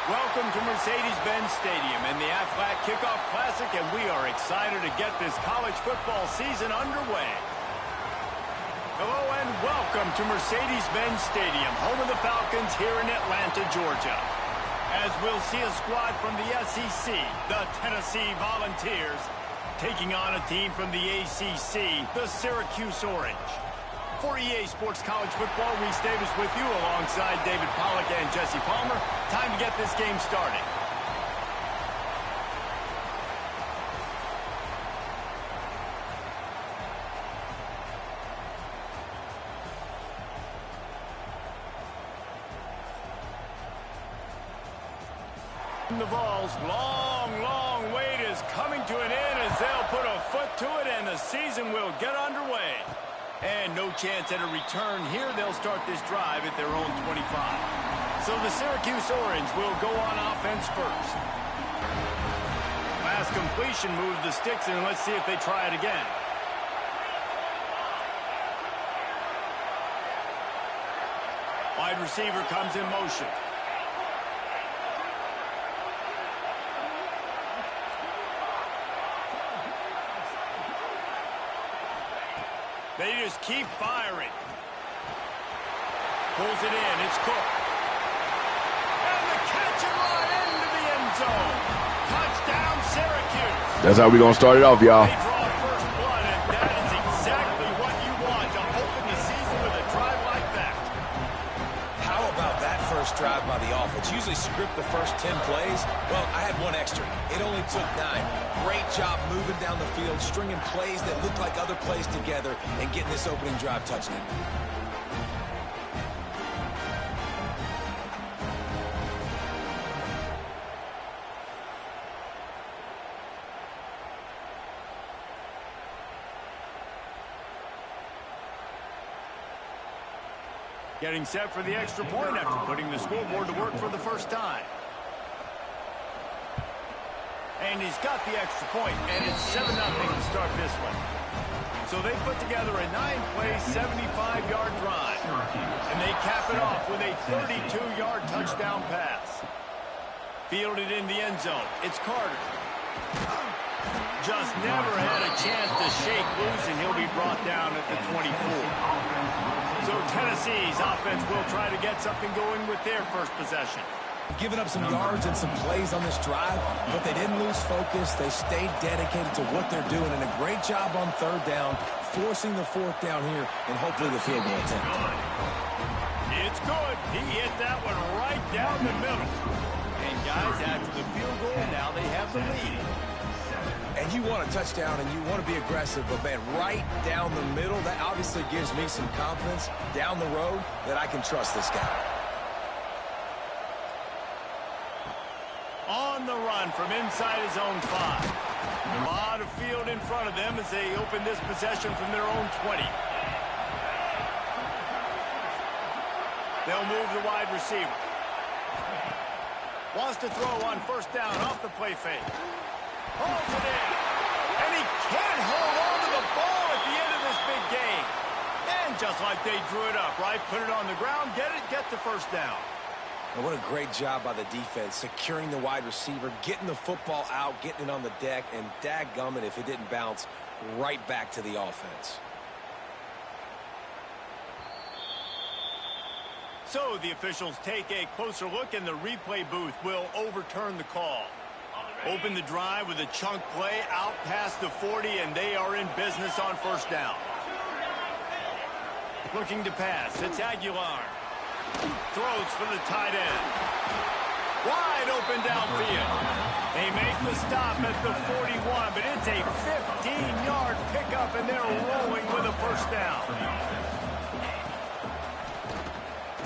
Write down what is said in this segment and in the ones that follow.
Welcome to Mercedes-Benz Stadium and the Aflac Kickoff Classic, and we are excited to get this college football season underway. Hello and welcome to Mercedes-Benz Stadium, home of the Falcons here in Atlanta, Georgia. As we'll see a squad from the SEC, the Tennessee Volunteers, taking on a team from the ACC, the Syracuse Orange. For EA Sports College Football, Reese Davis with you alongside David Pollack and Jesse Palmer. Time to get this game started. The Vols' long wait is coming to an end as they'll put a foot to it and the season will get underway. And no chance at a return here. They'll start this drive at their own 25. So the Syracuse Orange will go on offense first. Last completion moved the sticks, and let's see if they try it again. Wide receiver comes in motion. They just keep firing. Pulls it in. It's Cook. And the catch and run into the end zone. Touchdown, Syracuse. That's how we're going to start it off, y'all. They draw first blood, and that is exactly what you want to open the season with a drive like that. How about that first drive by the offense? Usually script the first 10 plays. Well, I had one extra. It only took 9. Great job moving down the field, stringing plays that look like other plays together, and getting this opening drive touchdown. Getting set for the extra point after putting the scoreboard to work for the first time. And he's got the extra point, and it's 7-0 to start this one. So they put together a 9-play, 75-yard drive. And they cap it off with a 32-yard touchdown pass. Fielded in the end zone. It's Carter. Just never had a chance to shake loose, and he'll be brought down at the 24. So Tennessee's offense will try to get something going with their first possession. Giving up some yards and some plays on this drive, but they didn't lose focus. They stayed dedicated to what they're doing, and a great job on third down, forcing the fourth down here, and hopefully the field goal attempt. It's good. He hit that one right down the middle. And guys, after the field goal, now they have the lead. And you want a touchdown, and you want to be aggressive, but man, right down the middle, that obviously gives me some confidence down the road that I can trust this guy. On the run from inside his own 5. A lot of field in front of them as they open this possession from their own 20. They'll move the wide receiver. Wants to throw on first down off the play fake. Holds it in. And he can't hold on to the ball at the end of this big game. And just like they drew it up, right? Put it on the ground, get the first down. And what a great job by the defense, securing the wide receiver, getting the football out, getting it on the deck, and dadgummit if it didn't bounce right back to the offense. So the officials take a closer look, and the replay booth will overturn the call. Open the drive with a chunk play out past the 40, and they are in business on first down. Looking to pass, it's Aguilar. Throws for the tight end. Wide open downfield. They make the stop at the 41, but it's a 15-yard pickup, and they're rolling with a first down.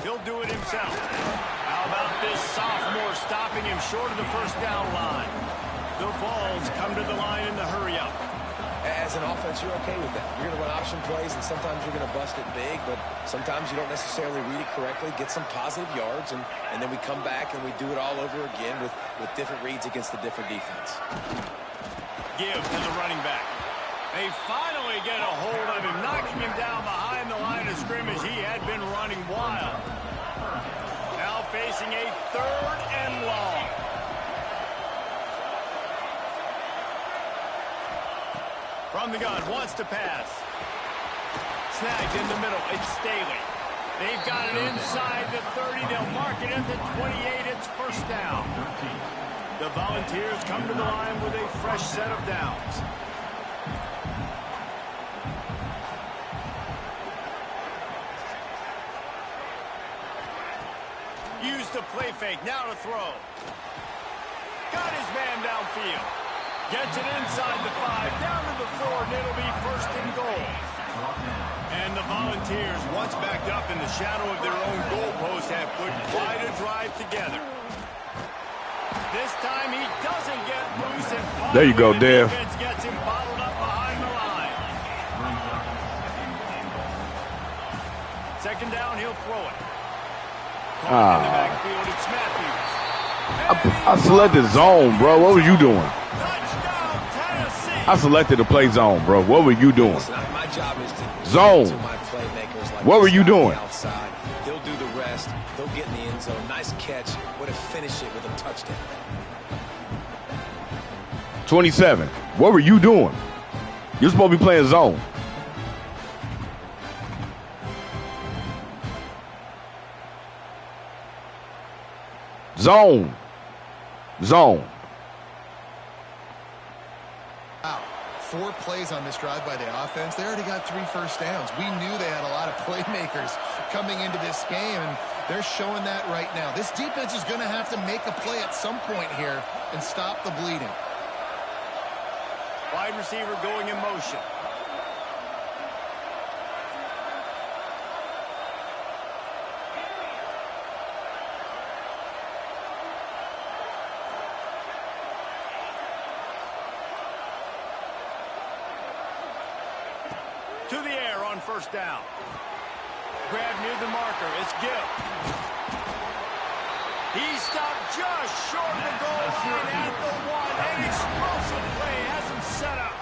He'll do it himself. How about this sophomore stopping him short of the first down line? The Vols come to the line in the hurry-up. As an offense, you're okay with that. You're going to run option plays, and sometimes you're going to bust it big, but sometimes you don't necessarily read it correctly, get some positive yards, and then we come back and we do it all over again with different reads against the different defense. Give to the running back. They finally get a hold of him, knocking him down behind the line of scrimmage. He had been running wild. Now facing a 3rd and long. On the gun, wants to pass. Snagged in the middle, it's Staley. They've got it inside the 30. They'll mark it at the 28. It's first down. The Volunteers come to the line with a fresh set of downs. Use the play fake, now to throw. Got his man downfield. Gets it inside the 5, down to the 4, and it'll be first and goal. And the Volunteers, once backed up in the shadow of their own goalpost, have put quite a drive together. This time he doesn't get loose, and there you go, Dev. Defense gets him bottled up behind the line. Second down, he'll throw it. In the backfield, it's Matthews. I selected zone, bro. What were you doing? Touchdown, Tennessee. I selected to play zone, bro. What were you doing? My job is to zone. to my playmakers like what were you doing? Outside. They'll do the rest. They'll get in the end zone. Nice catch. Way to finish it with a touchdown. 27. What were you doing? You're supposed to be playing zone. Zone. Zone. Wow. 4 plays on this drive by the offense. They already got 3 first downs. We knew they had a lot of playmakers coming into this game, and they're showing that right now. This defense is going to have to make a play at some point here and stop the bleeding. Wide receiver going in motion. To the air on first down. Grab near the marker. It's Gill. He stopped just short of the goal line at the 1. An explosive play has him set up.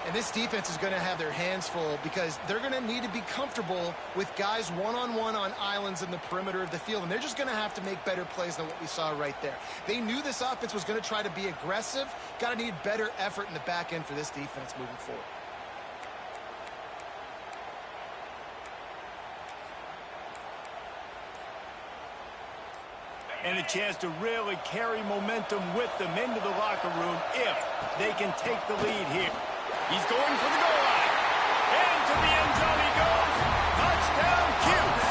And this defense is going to have their hands full because they're going to need to be comfortable with guys one-on-one on islands in the perimeter of the field. And they're just going to have to make better plays than what we saw right there. They knew this offense was going to try to be aggressive. Got to need better effort in the back end for this defense moving forward. And a chance to really carry momentum with them into the locker room if they can take the lead here. He's going for the goal line. Into the end zone he goes. Touchdown, Cuse.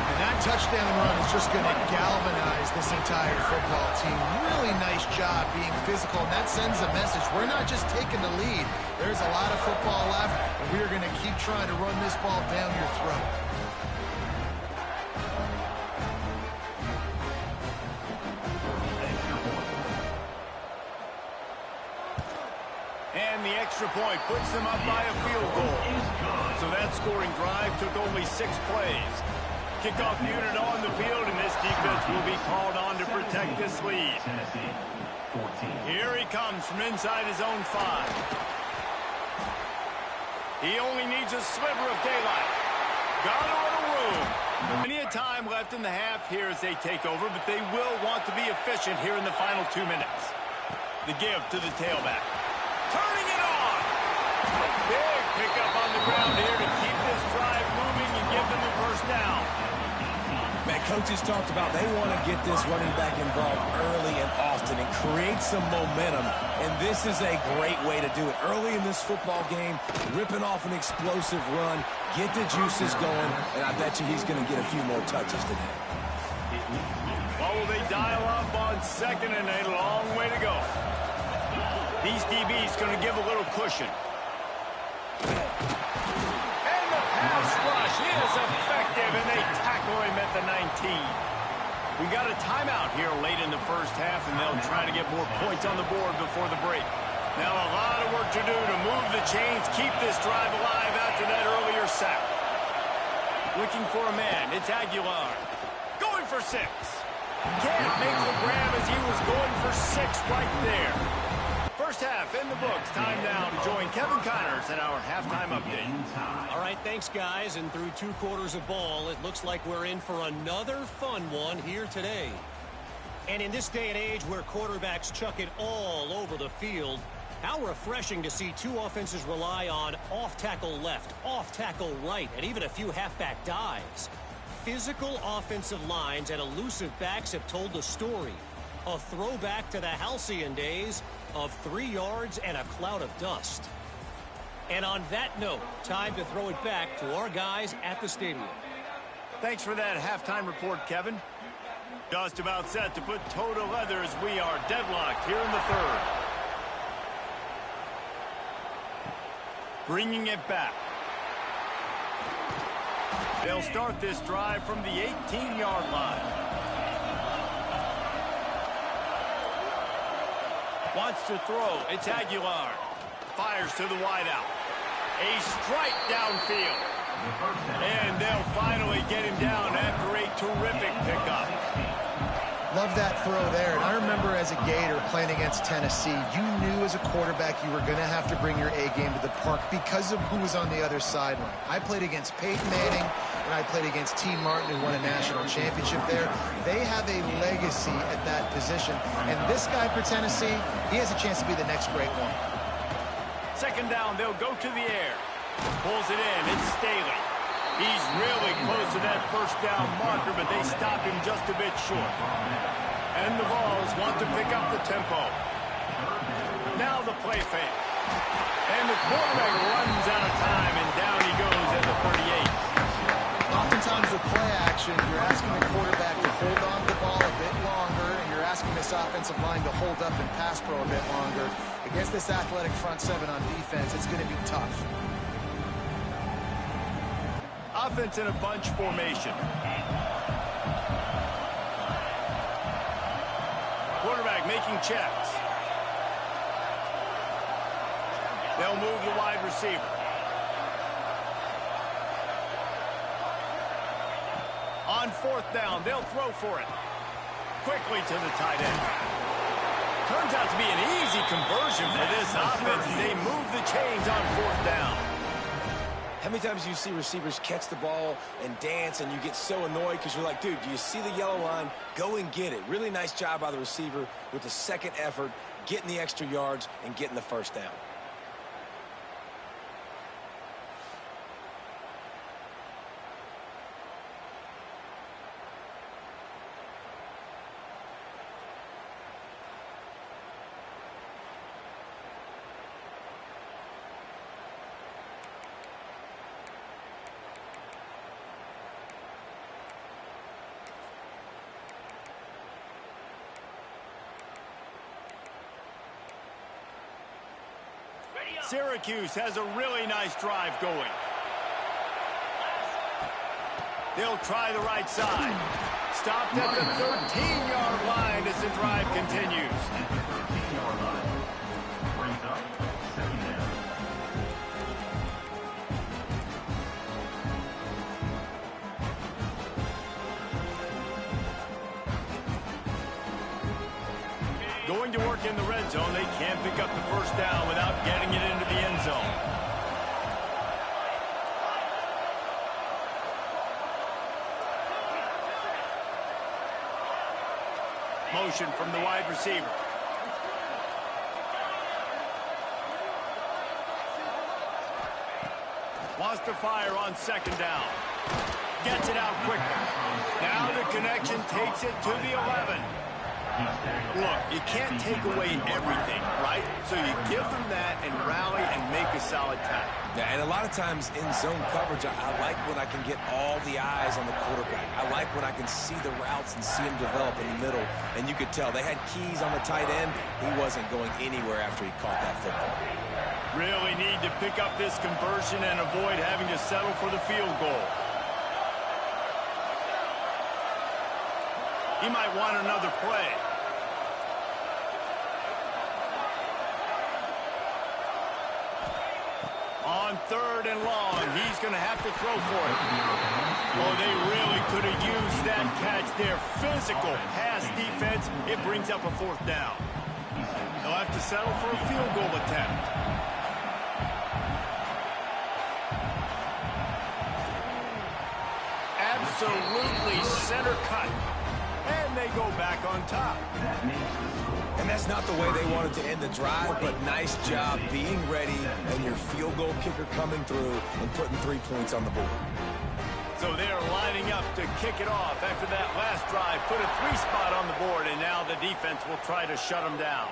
And that touchdown run is just going to galvanize this entire football team. Really nice job being physical, and that sends a message. We're not just taking the lead. There's a lot of football left, and we're going to keep trying to run this ball down your throat. And the extra point puts them up by a field goal. So that scoring drive took only 6 plays. Kickoff unit on the field, and this defense will be called on to protect this lead. Here he comes from inside his own 5. He only needs a sliver of daylight. Got a little room. Plenty of time left in the half here as they take over, but they will want to be efficient here in the final 2 minutes. The give to the tailback. Turning it on. A big pickup on the ground here to keep this drive moving and give them the first down. Man, coaches talked about they want to get this running back involved early and often and create some momentum. And this is a great way to do it. Early in this football game, ripping off an explosive run, get the juices going, and I bet you he's going to get a few more touches today. Oh, they dial up on second and a long way to go. These DBs going to give a little cushion. And the pass rush is effective, and they tackle him at the 19. We got a timeout here late in the first half, and they'll try to get more points on the board before the break. Now a lot of work to do to move the chains, keep this drive alive after that earlier sack. Looking for a man. It's Aguilar. Going for 6. Can't make the grab as he was going for 6 right there. First half in the books. Time now to join Kevin Connors in our halftime update. All right, thanks, guys. And through 2 quarters of ball, it looks like we're in for another fun one here today. And in this day and age where quarterbacks chuck it all over the field, How refreshing to see two offenses rely on off-tackle left, off-tackle right, and even a few halfback dives. Physical offensive lines and elusive backs have told the story. A throwback to the halcyon days of 3 yards and a cloud of dust. And on that note, time to throw it back to our guys at the stadium. Thanks for that halftime report, Kevin. Just about set to put toe to leather as we are deadlocked here in the third. Bringing it back. They'll start this drive from the 18-yard line. Wants to throw. It's Aguilar. Fires to the wideout. A strike downfield. And they'll finally get him down after a terrific pickup. Love that throw there. And I remember as a Gator playing against Tennessee, you knew as a quarterback you were going to have to bring your A game to the park because of who was on the other sideline. I played against Peyton Manning, and I played against T. Martin, who won a national championship there. They have a legacy at that position. And this guy for Tennessee, he has a chance to be the next great one. Second down, they'll go to the air. Pulls it in. It's Staley. He's really close to that first down marker, but they stop him just a bit short. And the Vols want to pick up the tempo. Now the play fake. And the quarterback runs out of time, and down he goes at the 38. Oftentimes with play action, you're asking the quarterback to hold on to the ball a bit longer, and you're asking this offensive line to hold up and pass pro a bit longer. Against this athletic front seven on defense, it's going to be tough. Offense in a bunch formation. Quarterback making checks. They'll move the wide receiver. On fourth down, they'll throw for it. Quickly to the tight end. Turns out to be an easy conversion for this offense as they move the chains on fourth down. How many times do you see receivers catch the ball and dance and you get so annoyed because you're like, dude, do you see the yellow line? Go and get it. Really nice job by the receiver with the second effort, getting the extra yards and getting the first down. Syracuse has a really nice drive going. They'll try the right side. Stopped at the 13-yard line as the drive continues. Going to work in the red zone. They can't pick up the first down without getting it into the end zone. Motion from the wide receiver. Wants to fire on second down. Gets it out quickly. Now the connection takes it to the 11. Look, you can't take away everything, right? So you give them that and rally and make a solid tackle. Yeah, and a lot of times in zone coverage, I like when I can get all the eyes on the quarterback. I like when I can see the routes and see him develop in the middle. And you could tell they had keys on the tight end. He wasn't going anywhere after he caught that football. Really need to pick up this conversion and avoid having to settle for the field goal. He might want another play. On third and long, he's going to have to throw for it. Oh, they really could have used that catch there. Physical pass defense. It brings up a fourth down. They'll have to settle for a field goal attempt. Absolutely center cut. And and they go back on top. And that's not the way they wanted to end the drive, but nice job being ready and your field goal kicker coming through and putting 3 points on the board. So they're lining up to kick it off after that last drive. Put a 3 spot on the board, and now the defense will try to shut them down.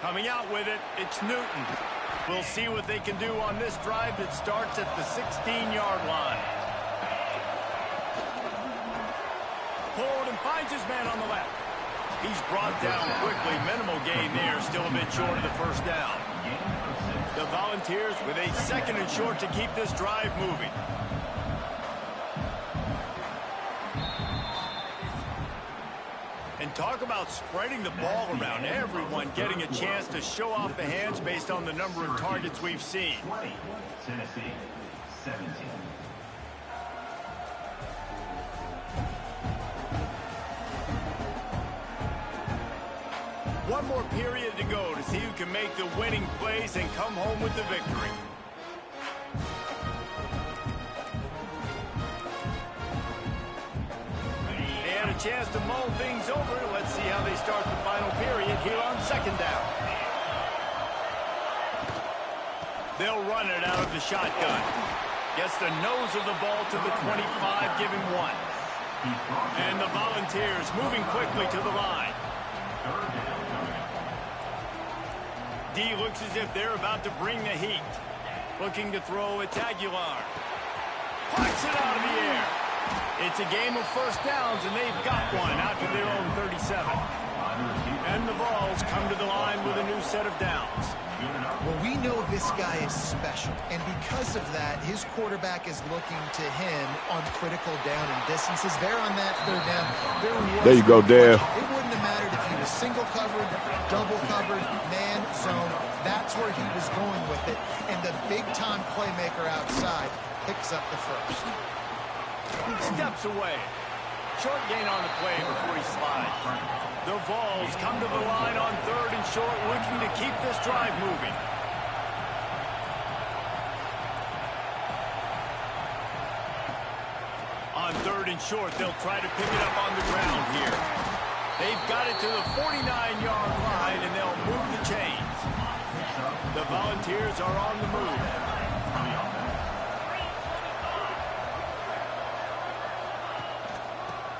Coming out with it, it's Newton. We'll see what they can do on this drive that starts at the 16-yard line. Fordham finds his man on the left. He's brought down quickly. Minimal gain there, still a bit short of the first down. The Volunteers with a 2nd and short to keep this drive moving. And talk about spreading the ball around. Everyone getting a chance to show off the hands based on the number of targets we've seen. 20, Tennessee, 17. One more period to go to see who can make the winning plays and come home with the victory. They had a chance to mull things over. Let's see how they start the final period here on 2nd down. They'll run it out of the shotgun. Gets the nose of the ball to the 25, giving 1. And the Volunteers moving quickly to the line. D looks as if they're about to bring the heat. Looking to throw, it's Aguilar. Parks it out of the air. It's a game of first downs, and they've got one out to their own 37. And the Vols come to the line with a new set of downs. Well, we know this guy is special, and because of that, his quarterback is looking to him on critical down and distances. There on that 3rd down, there you go, Dave. It wouldn't have mattered if he was single covered, double covered, man zone. That's where he was going with it, and the big-time playmaker outside picks up the first. Steps away. Short gain on the play before he slides. The Vols come to the line on 3rd and short, looking to keep this drive moving. On 3rd and short, they'll try to pick it up on the ground here. They've got it to the 49-yard line, and they'll move the chains. The Volunteers are on the move.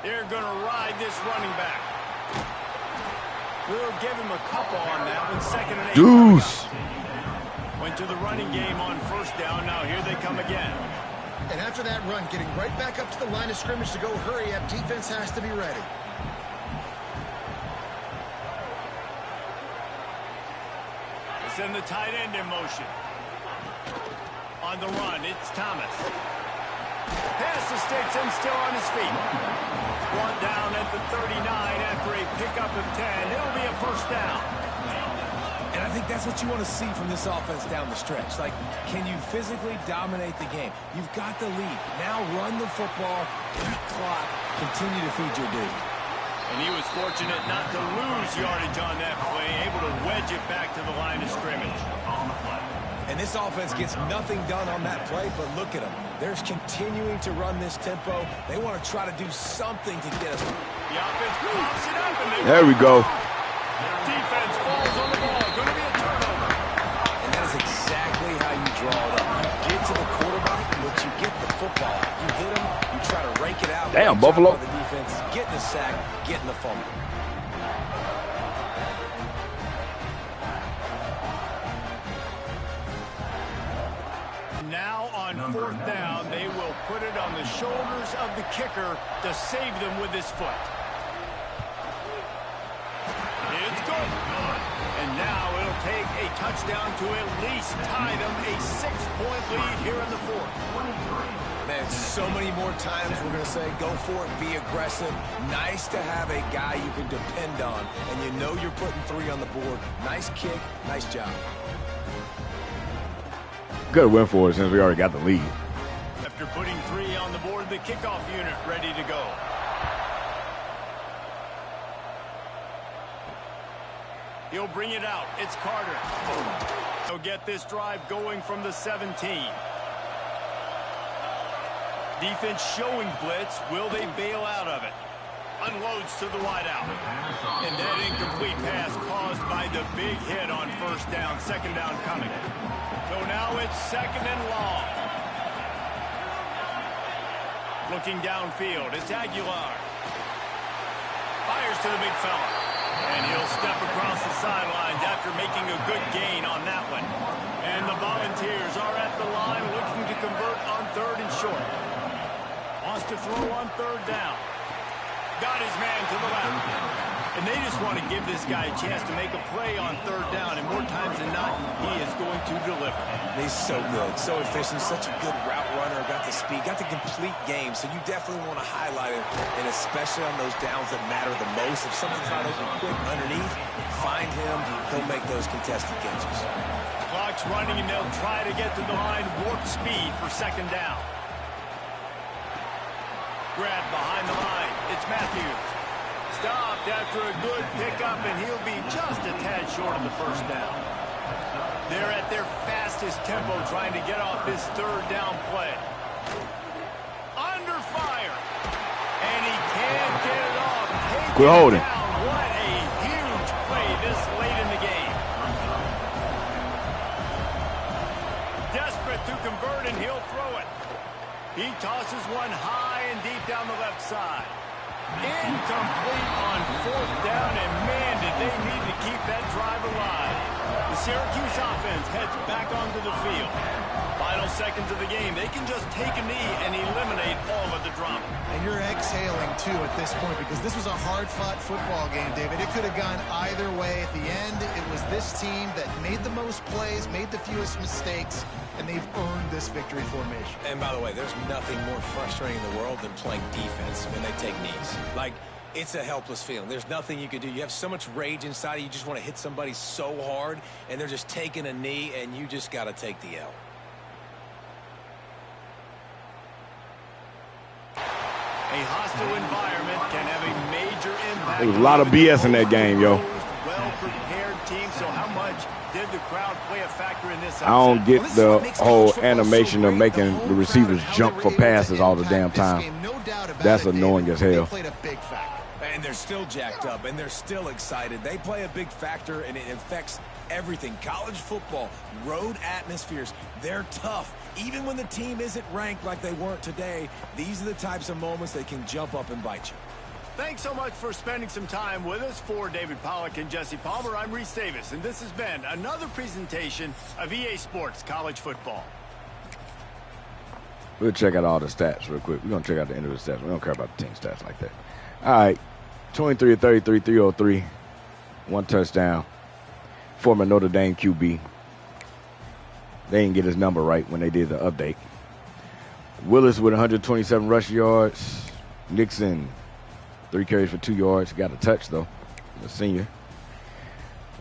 They're going to ride this running back. We'll give him a couple on that one. 2nd and 8. Deuce. Went to the running game on 1st down. Now here they come again. And after that run, getting right back up to the line of scrimmage to go hurry up, defense has to be ready. They send the tight end in motion. On the run, it's Thomas. Pass the sticks and still on his feet. Brought down at the 39 after a pickup of 10. It'll be a 1st down. And I think that's what you want to see from this offense down the stretch. Like, can you physically dominate the game? You've got the lead. Now run the football, eat clock, continue to feed your dude. And he was fortunate not to lose yardage on that play, able to wedge it back to the line of scrimmage. And this offense gets nothing done on that play, but look at them. They're continuing to run this tempo. They want to try to do something to get us. The offense pops it up, and there we go. Defense falls on the ball. Going to be a turnover. And that is exactly how you draw it up. You get to the quarterback, but you get the football. You hit him, you try to rake it out. Damn, Buffalo. The defense, getting the sack, getting the fumble. Now on 4th down, they will put it on the shoulders of the kicker to save them with his foot. It's good. And now it'll take a touchdown to at least tie them a 6-point lead here in the 4th. Man, so many more times we're going to say, go for it, be aggressive. Nice to have a guy you can depend on, and you know you're putting 3 on the board. Nice kick, nice job. Good win for us since we already got the lead. After putting 3 on the board, the kickoff unit ready to go. He'll bring it out. It's Carter. He'll get this drive going from the 17. Defense showing blitz. Will they bail out of it? Unloads to the wideout. And that incomplete pass caused by the big hit on first down. Second down coming. So now it's second and long. Looking downfield, it's Aguilar. Fires to the big fella. And he'll step across the sidelines after making a good gain on that one. And the Volunteers are at the line looking to convert on third and short. Wants to throw on third down. Got his man to the left. And they just want to give this guy a chance to make a play on third down. And more times than not, he is going to deliver. He's so good, so efficient, such a good route runner, got the speed, got the complete game. So you definitely want to highlight him, and especially on those downs that matter the most. If something's not open quick underneath, find him. He'll make those contested catches. Clock's running, and they'll try to get to the line. Warp speed for second down. Grab behind the line. It's Matthews. Stopped after a good pickup, and he'll be just a tad short of the first down. They're at their fastest tempo trying to get off this third down play. Under fire. And he can't get it off. Quit holding. What a huge play this late in the game. Desperate to convert, and he'll throw it. He tosses one high and deep down the left side. Incomplete on fourth down, and man, did they need to keep that drive alive. The Syracuse offense heads back onto the field. Final seconds of the game. They can just take a knee and eliminate all of the drama. And you're exhaling, too, at this point, because this was a hard-fought football game, David. It could have gone either way. At the end, it was this team that made the most plays, made the fewest mistakes, and they've earned this victory formation. And by the way, there's nothing more frustrating in the world than playing defense when they take knees. Like, it's a helpless feeling. There's nothing you can do. You have so much rage inside you just want to hit somebody so hard, and they're just taking a knee, and you just got to take the L. A hostile environment can have a major impact. There was a lot of BS in that game, yo. Well-prepared team, so how much did the crowd play a factor in this upset? I don't get the whole animation of making the receivers jump for passes all the damn time. That's annoying as hell. And they're still jacked up, and they're still excited. They play a big factor, and it affects everything. College football, road atmospheres, they're tough. Even when the team isn't ranked like they weren't today, these are the types of moments that can jump up and bite you. Thanks so much for spending some time with us. For David Pollack and Jesse Palmer, I'm Reese Davis, and this has been another presentation of EA Sports College Football. We'll check out all the stats real quick. We're going to check out the end of the stats. We don't care about the team stats like that. All right, 23 of 33, 303, one touchdown. Former Notre Dame QB. They didn't get his number right when they did the update. Willis with 127 rush yards. Nixon, 3 carries for 2 yards. Got a touch, though, the senior.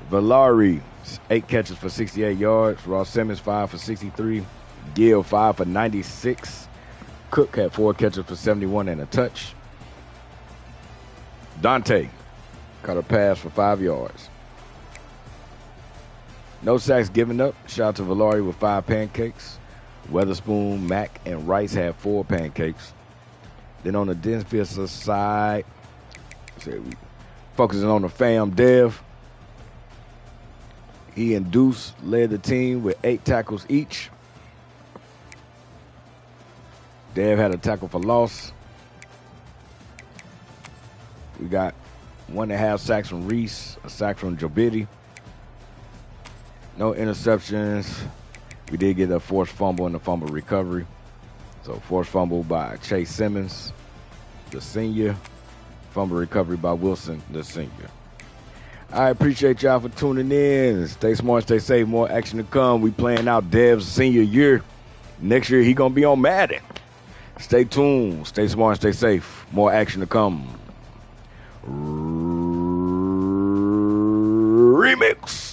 Valari, 8 catches for 68 yards. Ross Simmons, 5 for 63. Gill, 5 for 96. Cook had 4 catches for 71 and a touch. Dante caught a pass for 5 yards. No sacks given up. Shout out to Valari with 5 pancakes. Weatherspoon, Mack, and Rice had 4 pancakes. Then on the defensive side, focusing on the fam, Dev. He and Deuce led the team with 8 tackles each. Dev had a tackle for loss. We got 1.5 sacks from Reese, a sack from Jobidi. No interceptions. We did get a forced fumble and a fumble recovery. So forced fumble by Chase Simmons, the senior. Fumble recovery by Wilson, the senior. I appreciate y'all for tuning in. Stay smart, stay safe. More action to come. We playing out Dev's senior year. Next year, he going to be on Madden. Stay tuned. Stay smart, stay safe. More action to come. Remix.